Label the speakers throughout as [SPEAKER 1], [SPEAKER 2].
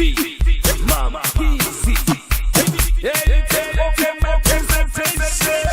[SPEAKER 1] Mama easy. Yeah, take my presentation.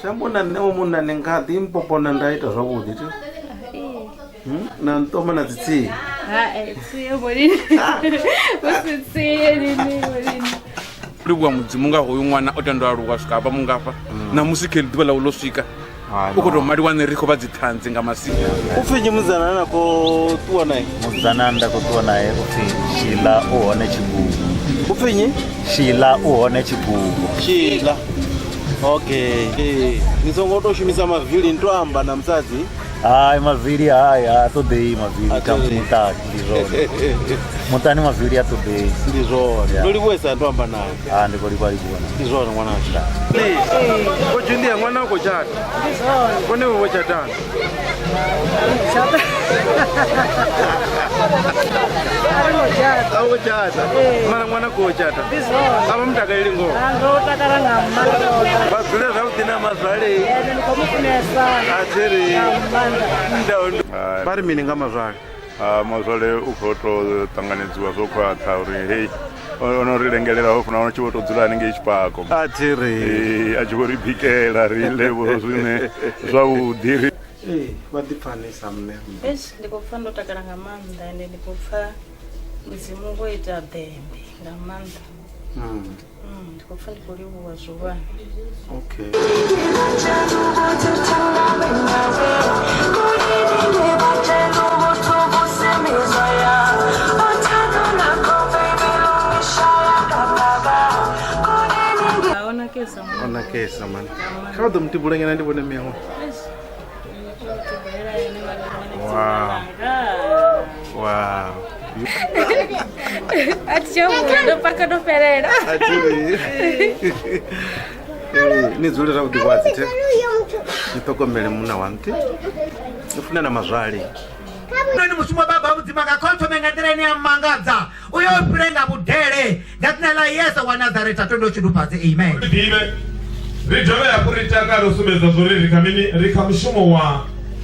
[SPEAKER 2] Sambona nemo muna nengati impopona ndaita zvavudi tu. Na ntoma na tsitsi.
[SPEAKER 3] Tsiye bolini. Usitsiye nini bolini.
[SPEAKER 4] Ligwa mudzimunga hoyu mwana otandwa ruwa swika pa mungafa. Na musikeli dibala uloswika. Ukoto mali wane riko vadzithanzi nga masiku.
[SPEAKER 2] Ufenye muzana nako tuwa naye.
[SPEAKER 5] Muzana ndako tuwa naye ufi Sheilla Uhone Tshiguvho.
[SPEAKER 2] Ufenye?
[SPEAKER 5] Sheilla Uhone Tshiguvho.
[SPEAKER 2] Sheilla. Okay. Nizongoto shumisa mavili ntoamba na mzazi.
[SPEAKER 5] Mavili haya atodei mavili kamutaki ndizona. mutani mavhiri atobhei
[SPEAKER 2] ndizvona ndoliwesa ndoamba naye
[SPEAKER 5] ndikolikwali kuona
[SPEAKER 2] ndizvona mwana wacho ko Julia mwana wako chata kone wewe chatana awo chata mwana mwana ko chata aba mtaka ili ngo bazule zautina mazvale atiri ndaundo bari mini ngamazvale
[SPEAKER 6] mazvale ukhoto tanganidziwa zokwata uri hey onorilengeleraho kuna ona chivotodzula anenge ichipako
[SPEAKER 2] atiri
[SPEAKER 6] achivoribhikela rilevo zvine zvaudhiri
[SPEAKER 2] vadipfanisa mune
[SPEAKER 3] ndikupfa ndotakala ngamanda ende ndikupfa mudzimu ngoita dhembe ngamanda ndikupfa ndikuliwa zuvani
[SPEAKER 2] okay ona kesa man kawdo mtibulengena ndibone meho wow
[SPEAKER 3] atichomundo paka doperera
[SPEAKER 2] atiri nizulira kuti kwazite nitokomele muna wanti ufuna na mazvali
[SPEAKER 7] nani musumwa baba mudzima kakonto mengatireni amangadza uyo upirenga budhere ndatinala yesu wa nazareta tondo chidupaze amen
[SPEAKER 8] dibe rijove yakuritaka rusubeza zuri rikamushumo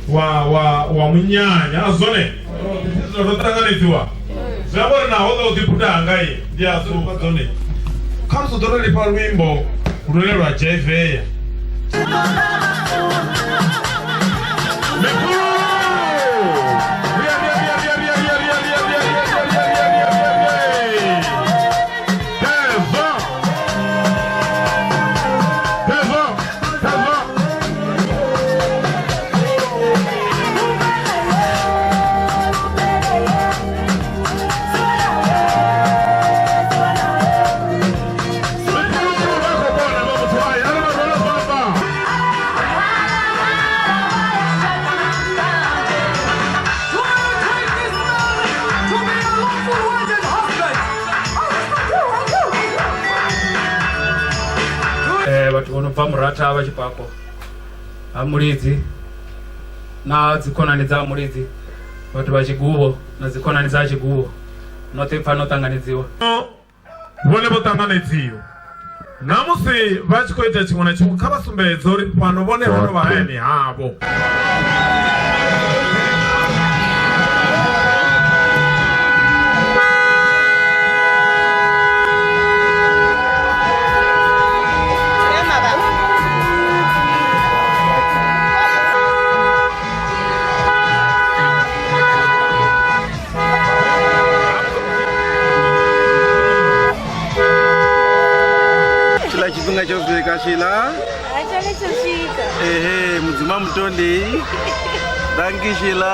[SPEAKER 8] wa munyanya azone rotanganiziwa zvabori naho udiputanga ndiasu zone kamusodorori parwimbo rune rwa jeveya
[SPEAKER 9] vatu vanobva murata vachipako Mulidzi na dzikonani dza Mulidzi vatu vachiguvho na dzikonani dza chiguvho notepfa notanganidziwa
[SPEAKER 8] vone votanganidziwa namusi vachikoita chimwe na chimwe kavasumbedza uri pano vone vano vahayani havo
[SPEAKER 2] chipinga chofika Sheilla ehe mudzima mutondi dangi Sheilla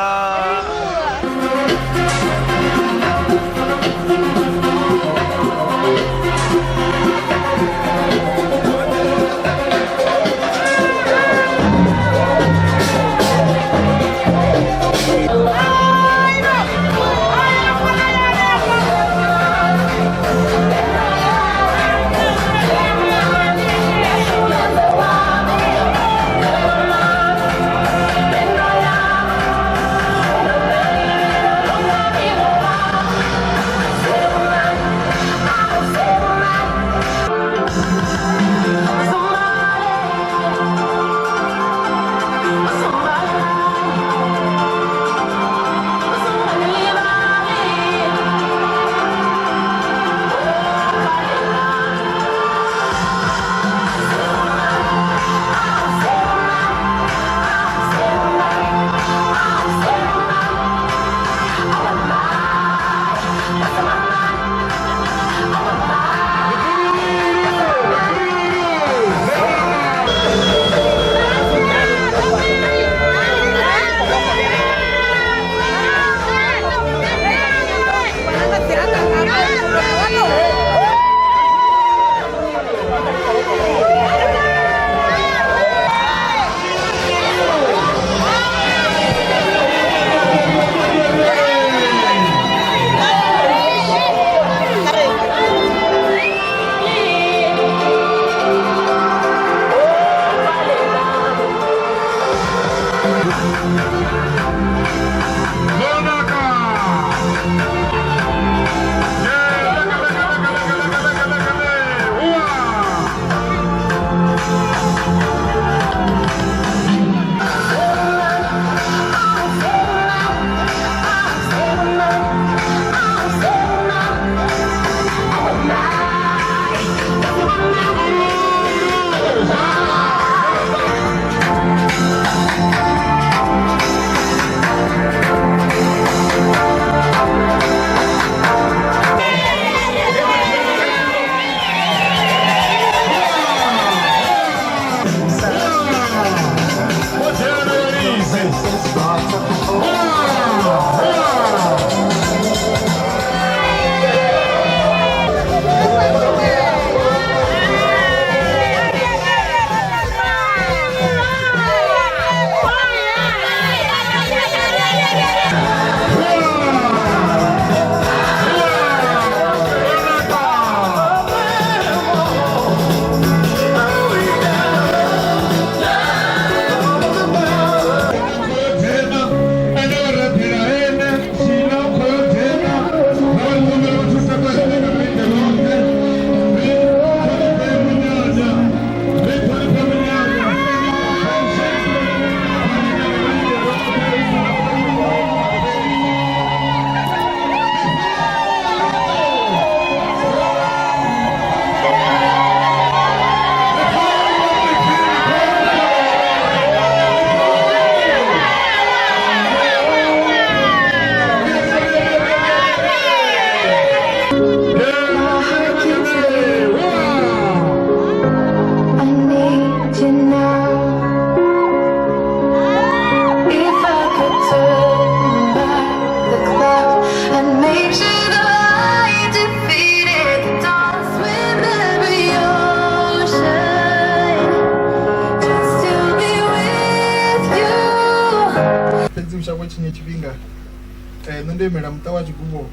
[SPEAKER 10] nondemera muta wa Tshiguvho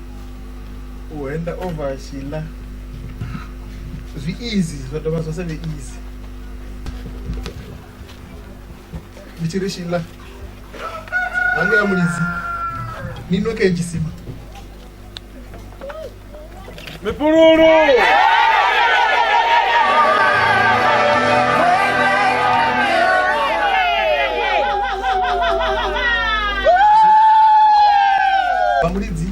[SPEAKER 10] u hand over Sheilla zwi easy zwa dovha zwa save easy bichiri Sheilla vange ya Mulidzi ninoke chisima
[SPEAKER 8] mipululu
[SPEAKER 10] Mulidzi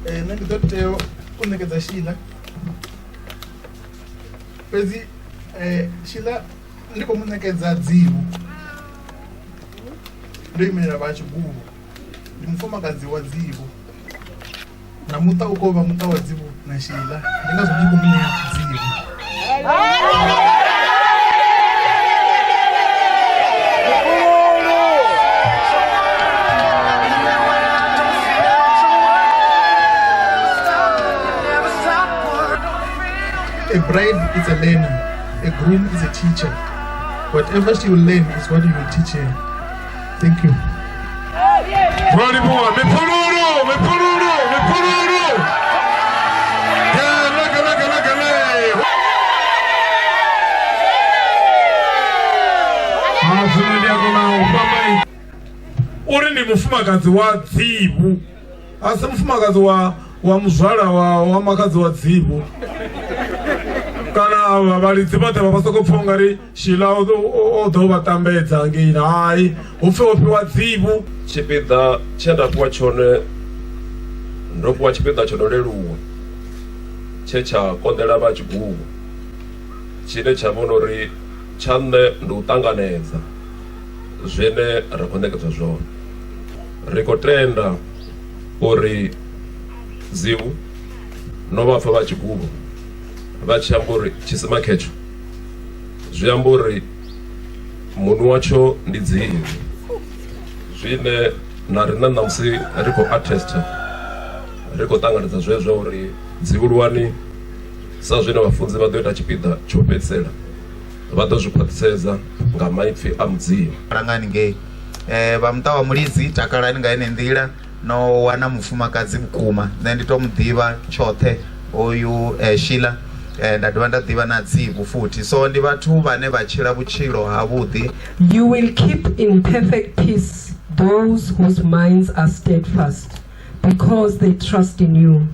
[SPEAKER 10] nṋe ndi ḓo tea u ṋekedza Sheilla fhedzi Sheilla ndi khou mu ṋekedza Dzivhu ndo imelela vha Tshiguvho ndi mufumakadzi wa Dzivhu na muṱa u khou vha muṱa wa Dzivhu na Sheilla ndi ngazwo ndi khou mu ṋea Dzivhu. A bride is a learner, a groom is a teacher. Whatever she will learn is what you will teach her. Thank you.
[SPEAKER 8] Ready boy, mipululu, mipululu, mipululu. Yeah, look. Azuni yako na upamai. Uri ni mufumakadzi wa Dzivhu. Asi mufumakadzi wa muzvala wa makadzi wa Dzivhu. Kana Validzi vhoṱhe vha soko pfha ungari Sheilla o ḓo vha tambedza ngei hai upfe o fhiwa Dzivhu.
[SPEAKER 11] Tshipiḓa tshe nda fhiwa tshone ndo fhiwa tshipiḓa tsho no leluwa tshe tsha konḓela vha Tshiguvho tshine tsha vhona uri tsha nṋe ndi u ṱanganedza zwine ra khou ṋekedzwa zwone. Ri khou tenda uri Dzivhu no vha pfha vha Tshiguvho vha tshi amba uri tshisima khetsho zwi amba uri munu watsho ndi Dzivhu zwine na riṋe ṋamusi ri khou attesta ri khou ṱanganedza zwezwo uri Dzivhuluwani sa zwine vhafunzi vha ḓo ita tshipiḓa tsho fhedzisela vha ḓo zwi khwaṱhisedza nga maipfi a mudziyo
[SPEAKER 7] langani ngei vha muṱa wa Mulidzi takalani nga ine nḓila no wana mufumakadzi vhukuma nṋe ndi to muḓivha tshoṱhe oyu Sheilla nda dovha nda ḓivha na Dzivhu futhi, so ndi vhathu vhane vha tshila vhutshilo havhuḓi.
[SPEAKER 12] You will keep in perfect peace those whose minds are steadfast, because they trust in you.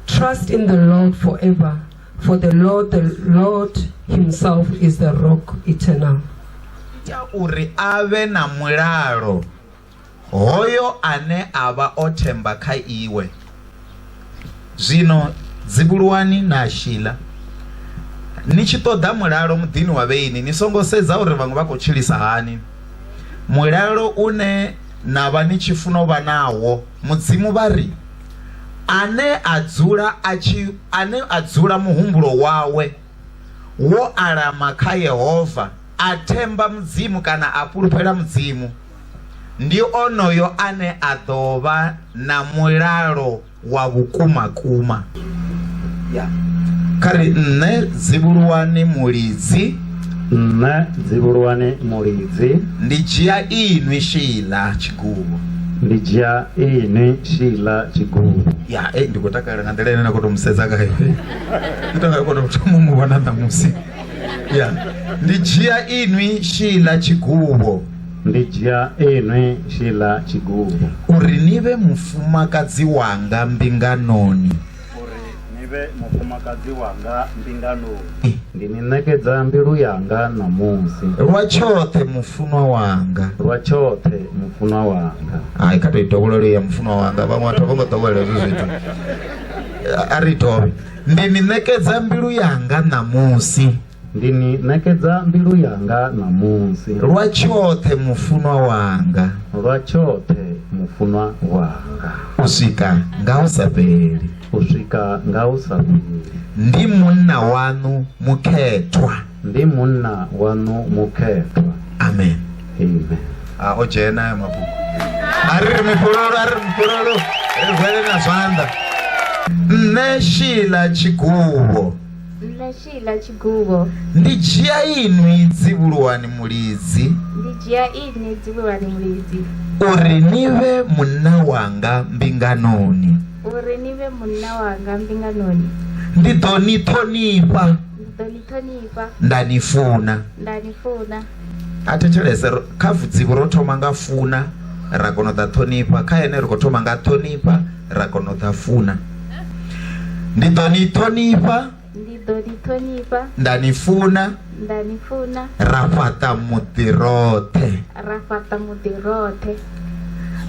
[SPEAKER 12] Trust in the Lord forever, for the Lord himself is the rock eternal.
[SPEAKER 7] Ya uri ave na mulalo hoyo ane ava o themba kha iwe. Zwino Dzivhuluwani na Sheilla, ni tshi ṱoḓa mulalo muḓini wa vheini, ni songo sedza uri vhaṅwe vha khou tshilisa hani. Mulalo une na vha ni tshi funa u vha nawo, mudzimu vha ri ane a dzula muhumbulo wawe wo alama kha Yehova, a themba mudzimu kana a fhulufhela mudzimu, ndi onoyo ane a ḓo vha na mulalo wa vhukumakuma. Kari nne Dzivhuluwani Mulidzi,
[SPEAKER 5] Dzivhuluwani Mulidzi,
[SPEAKER 7] ndi dzhia inwi Sheilla Tshiguvho.
[SPEAKER 5] Ndi dzhia inwi Sheilla Tshiguvho.
[SPEAKER 7] Ya, ndi khou takalela nga nḓila ine na khou tou musedza khayo. Ndi takalela khou tou thoma mu vhona ṋamusi. Ya, ndi dzhia inwi Sheilla Tshiguvho.
[SPEAKER 5] Ndi dzhia inwi Sheilla Tshiguvho.
[SPEAKER 7] Uri nive mufumakadzi wanga mbinganoni.
[SPEAKER 5] Mufumakadzi wanga mbinganoni. Ndi ni ṋekedza mbilu yanga ṋamusi.
[SPEAKER 7] Lwa tshoṱhe mufunwa wanga.
[SPEAKER 5] Lwa tshoṱhe mufunwa wanga.
[SPEAKER 7] Ai kha tou dovhololo ya mufunwa wanga, vhaṅwe vhathu vha ngo ḓowela hezwo zwithu. A ri dovhe. Ndi ni ṋekedza mbilu yanga ṋamusi.
[SPEAKER 5] Ndi ni ṋekedza mbilu yanga ṋamusi.
[SPEAKER 7] Lwa tshoṱhe mufunwa wanga.
[SPEAKER 5] Lwa tshoṱhe mufunwa wanga.
[SPEAKER 7] U swika nga u sa fheli.
[SPEAKER 5] U swika nga u sa fheli.
[SPEAKER 7] Ndi munna wanu mukhethwa.
[SPEAKER 5] Ndi munna wanu mukhethwa.
[SPEAKER 7] Amen.
[SPEAKER 5] Amen.
[SPEAKER 7] O dzhena ayo mabhuku. Ari mipololo, ri rwele na zwanḓa. Nne Sheilla Tshiguvho.
[SPEAKER 13] Sheilla Tshiguvho.
[SPEAKER 7] Ndi dzhia inwi Dzivhuluwani Mulidzi.
[SPEAKER 13] Ndi dzhia inwi Dzivhuluwani Mulidzi.
[SPEAKER 7] Uri nive munna wanga mbinganoni.
[SPEAKER 13] Uri nive munna wanga mbinganoni.
[SPEAKER 7] Ndi ḓo ni ṱhonifha.
[SPEAKER 13] Ndi ḓo ni ṱhonifha.
[SPEAKER 7] Nda ni funa.
[SPEAKER 13] Nda ni funa.
[SPEAKER 7] A thetshelese kha Dzivhu ro thoma nga funa ra kona u ḓa ṱhonifha, kha ene ri khou thoma nga ṱhonifha ra kona u ḓa funa. Ndi ḓo ni ṱhonifha.
[SPEAKER 13] Ndi ḓo ni ṱhonifha.
[SPEAKER 7] Nda ni funa.
[SPEAKER 13] Nda ni funa.
[SPEAKER 7] Ra fhaṱa muḓi roṱhe.
[SPEAKER 13] Ra fhaṱa muḓi roṱhe.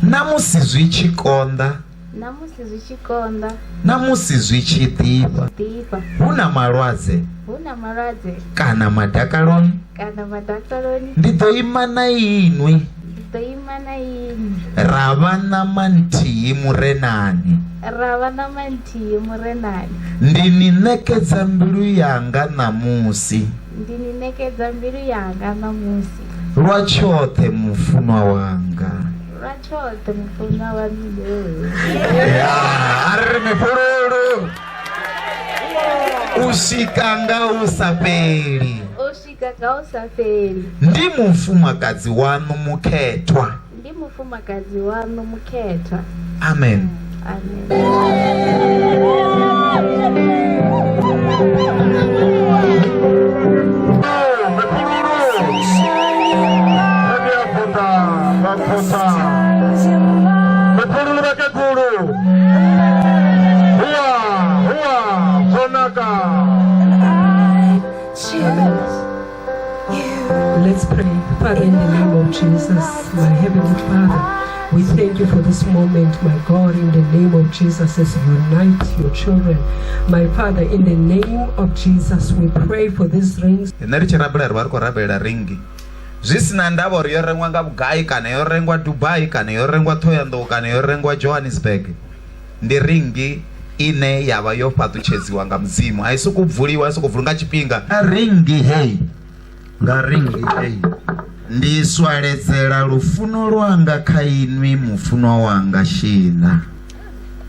[SPEAKER 7] Namusi zwi tshi konḓa.
[SPEAKER 13] Namusi zwi tshi konḓa.
[SPEAKER 7] Namusi zwi tshi ḓifha. Hu na malwadze.
[SPEAKER 13] Hu na malwadze.
[SPEAKER 7] Kana madakaloni.
[SPEAKER 13] Kana madakaloni.
[SPEAKER 7] Ndi ḓo ima na inwi.
[SPEAKER 13] Ndi ḓo ima na inwi.
[SPEAKER 7] Ra vha ṋama nthihi murenani.
[SPEAKER 13] Ra vha ṋama nthihi murenani.
[SPEAKER 7] Ndi ni ṋekedza mbilu yanga ṋamusi.
[SPEAKER 13] Ndi ni ṋekedza mbilu yanga ṋamusi.
[SPEAKER 7] Lwa tshoṱhe mufunwa wanga.
[SPEAKER 13] Lwa tshoṱhe mufunwa wanga.
[SPEAKER 7] Ari mipololo. U swika nga u sa fheli.
[SPEAKER 13] U swika nga u sa fheli.
[SPEAKER 7] Ndi mufumakadzi wanu mukhethwa.
[SPEAKER 13] Ndi mufumakadzi wanu mukhethwa.
[SPEAKER 7] Amen.
[SPEAKER 12] Let's pray. Father, in the name of Jesus, my Heavenly Father, we thank you for this moment, my God, in the name of Jesus, as you unite your children. My Father, in the name of Jesus, we pray for these rings.
[SPEAKER 7] Zvisina ndava uri yo rengwa nga Bugai kana yo rengwa Dubai kana yo rengwa Thohoyandou kana yo rengwa Johannesburg. Ndi ringi ine yava yo fhaṱutshedziwa nga mudzimu, haisi kubvuliwa, haisi kubvuliwa nga tshifhinga. Ringi hei, nga ringi hei ndi swaledzela lufuno lwanga kha inwi mufunwa wanga Sheilla.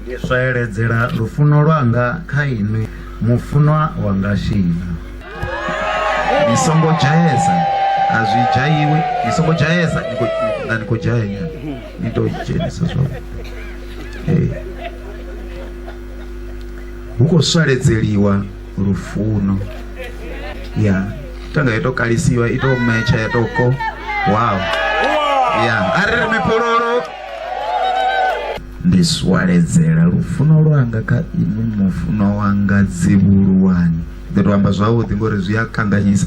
[SPEAKER 5] Ndi swaledzela lufuno lwanga kha inwi mufunwa wanga Sheilla.
[SPEAKER 7] Ni songo jayeza azwijaiwe, ni songo jayeza niko jaya nito jenisa zwo. Huko swaledzeliwa lufuno ya tanga itokalisiwa itomecha itoko wow ya ariri mipololo ndiswaledzera lufuno lwanga kha inu mufuno wanga Dzivhuluwani nditwamba zwavhuḓi ngori zwi a kanganyisa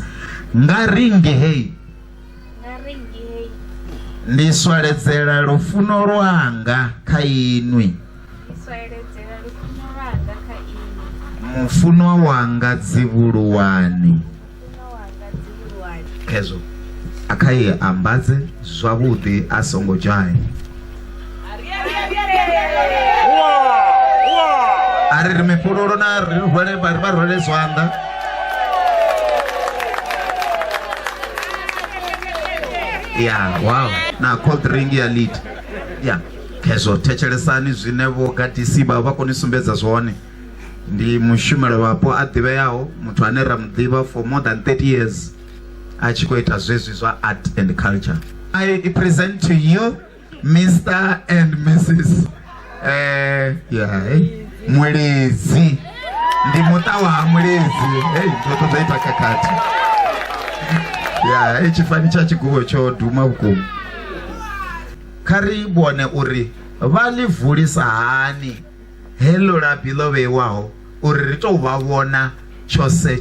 [SPEAKER 7] ngaringe hei ndiswaledzera lufuno lwanga kha inwi mufuno wanga Dzivhuluwani kezo akhaye ambadze zwavhuḓi asongo dzhaya ariri mipololo na rwele zwanḓa ya wow na cold drink ya lit ya kezo thetshelesani zwine Vho Gadisi vha koni sumbedza zwone ndi mushumela wapo a ḓivheaho muthu ane ra muḓivha for more than 30 years a tshi khou ita zwezwi zwa art and culture. I present to you Mr. and Mrs. Mulidzi ndi muṱa wa Mulidzi ndoto dzaita kakati chifani cha Tshiguvho tsho duma vhukuma kha ri vhone uri vha ḽi vulisa hani heḽo labi ḽo vheiwaho uri ri tou vha vhona chose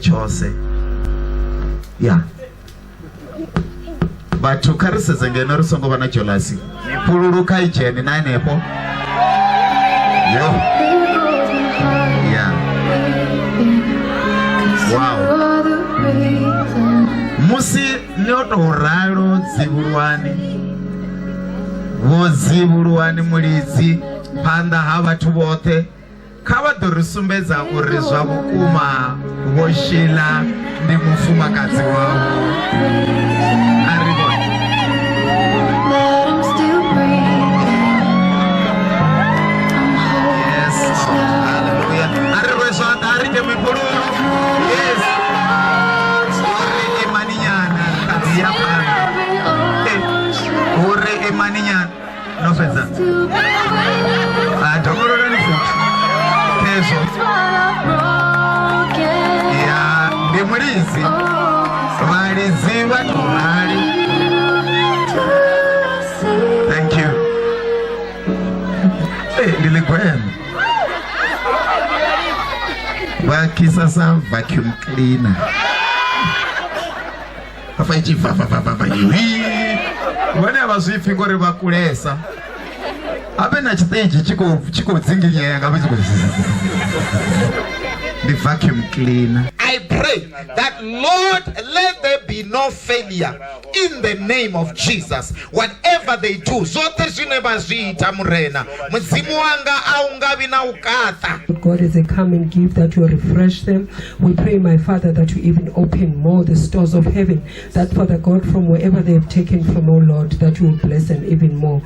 [SPEAKER 7] vhathu kha ri sedze ngeno ri songo vha na jealousy mipululu kha i dzhene na henefho wow musi no tou ralo Vho Dzivhuluwani Mulidzi phanḓa ha vhathu vhoṱhe kha vha ḓo ri sumbedza uri zwa vhukuma Vho Sheilla ndi mufumakadzi wavho a ri vhone yes hallelujah a ri rwe zwanḓa a ri ke mipululu yes uri imaninyana kadzi ya phanḓa uri imaninyana no fedza dongololani futhi kezo ya ndi Mulidzi Mulidzi vatorali thank you ndili gwema vakisa sa vacuum cleaner afaiti vane avazvipfi ngori vakulesa ape na chiteji chikudzinginyaya ngapo the vacuum cleaner. I pray that Lord, let there be no failure in the name of Jesus. Whatever they do,
[SPEAKER 12] God is a come and give that you refresh them. We pray, my Father, that you even open more the stores of heaven. That, Father God, from wherever they have taken from, oh Lord, that you will bless them even more.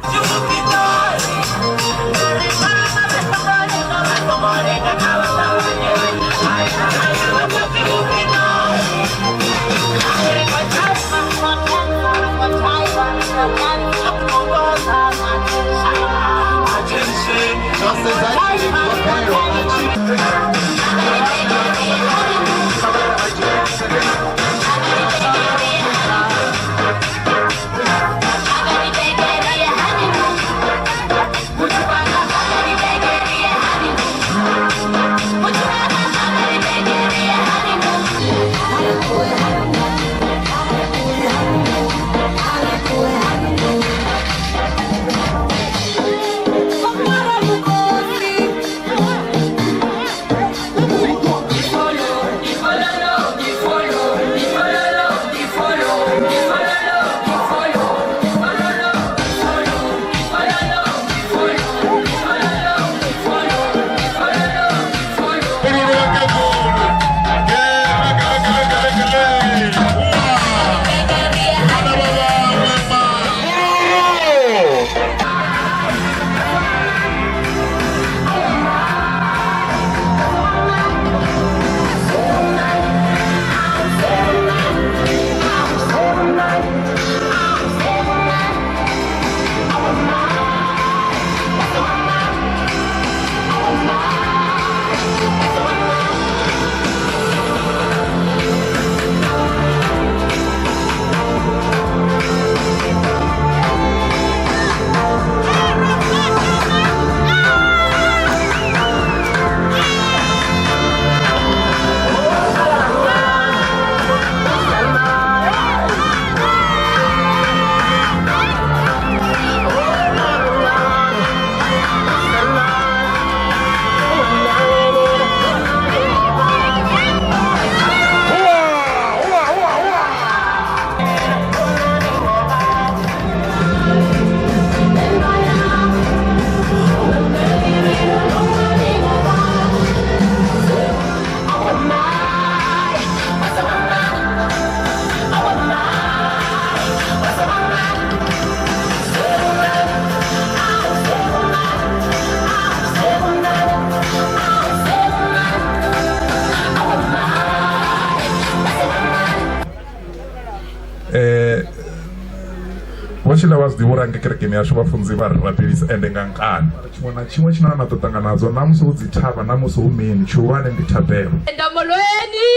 [SPEAKER 8] Sheilla vha zwiḓivha uri ange kerekeni yashu vhafunzi vha ri rabelisa ende nga nkani tshiṅwe na tshiṅwe tshine na ḓo ṱangana nadzo namusi hu dzi thavha namusi hu mini tshihulwane ndi thabelo.
[SPEAKER 14] Ndamolweni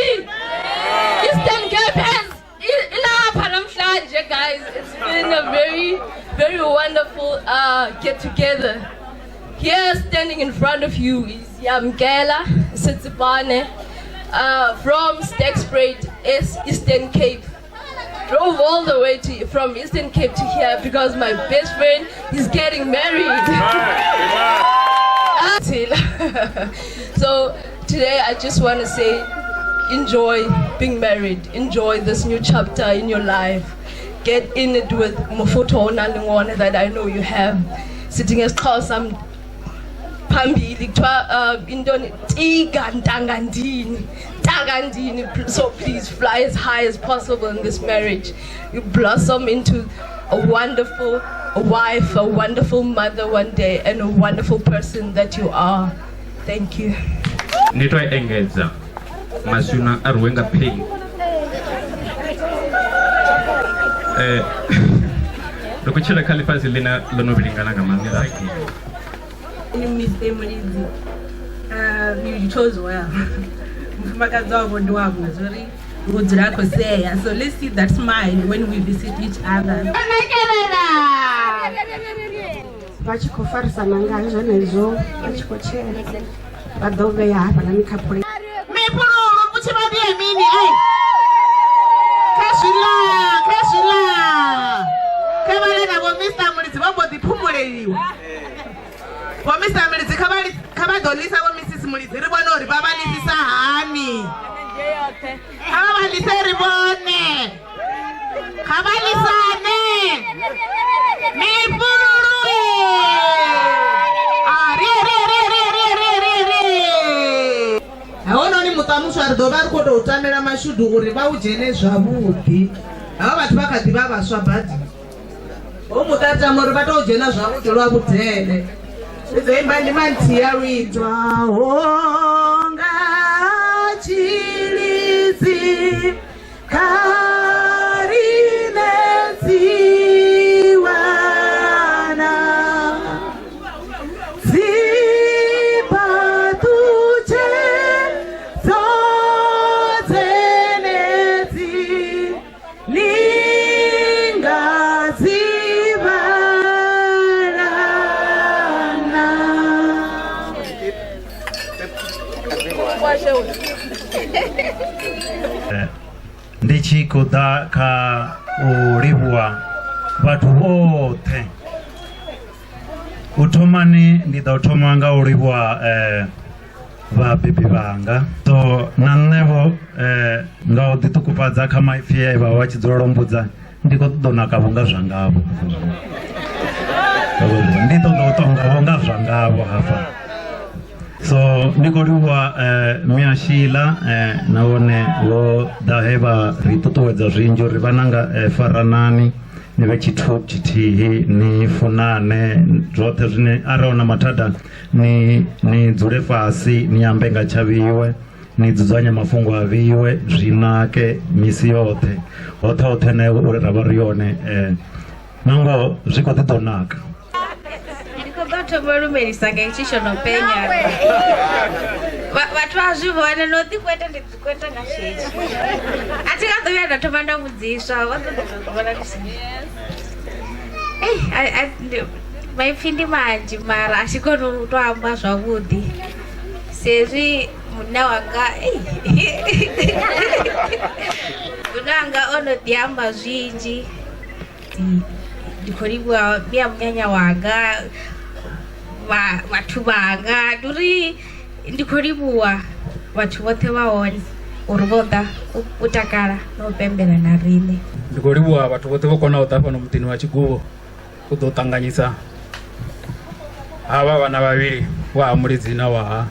[SPEAKER 14] Eastern Cape ilapha namhlanje guys. It's been a very wonderful get together. Here standing in front of you is Yamgela Sitsipane from Stakespruit, Eastern Cape. Drove all the way from Eastern Cape to here because my best friend is getting married. So today I just want to say, enjoy being married. Enjoy this new chapter in your life. Get in it with Mofoto Nalingwane that I know you have. Sitting as Khosam Pambili, Indoni, Tigandangandini. So please fly as high as possible in this marriage. You blossom into a wonderful wife, a wonderful mother one day, and a wonderful person that you are. Thank you.
[SPEAKER 9] Nitwa engeza masuna arwenga pay. Dokuchela khalifa zilina lonobilingana ngamanga.
[SPEAKER 3] Milton Gadisi. You chose well. So let's see that smile when we visit each other.
[SPEAKER 15] Mr. Mulidzi kabadolisa kwa Mrs. Mulidzi ribona uri babalisa hani abalise ribone kabalisane mipuru aona ni mutamusha rido vari koto utamira mashudu uri vaujene zvavudi ava vati vakati vavaswa bhadhi omutata muri vatoujena zvavudi lwavudhele Zemba ni mantia witwa honga chilizi karine ziwana zipatuche zozenezi lingazi
[SPEAKER 5] Ndichi kuda ka ulivua watu wote utomani ndidautomanga nga ulivua vabibi vanga so nanevo nga uditukupadza kama ifie va wachidzolombudza ndiko tudonaka vonga zvangavo ndito ndoutonga vonga zvangavo hafa so ndikoliwa mia Sheilla naone wo daheva ritutuwedza zvinji uri vananga faranani ni vechithu chithihi ni funane zvote zvine araona mathada ni dzule fasi ni ambe nga chaviwe ni dzudzanya mafungo aviwe zvinake misi yothe othe newe uri rava rione nango zviko titonaka
[SPEAKER 3] Tomarumerisanga ichisho nopenya. Watu wazvivona notikweta ndikweta ngashechi. Atikadovya ndatomanda mudziswa watodovona kusini. Maipfindi manji mara ashikono toamba zvavudi. Sezvi muna wanga unanga onodiamba zvinji. Ndikoribwa mia munyanya wanga watu vanga nduri ndikoribwa watu vote vaone uruvoda utakala nopembera na rine
[SPEAKER 9] ndikoribwa watu vote vokona utapa no mutini wa Tshiguvho kudotanganyisa ava vana vaviri wa Mulidzi na wa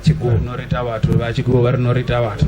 [SPEAKER 9] Tshiguvho norita vatu va Tshiguvho vari norita vatu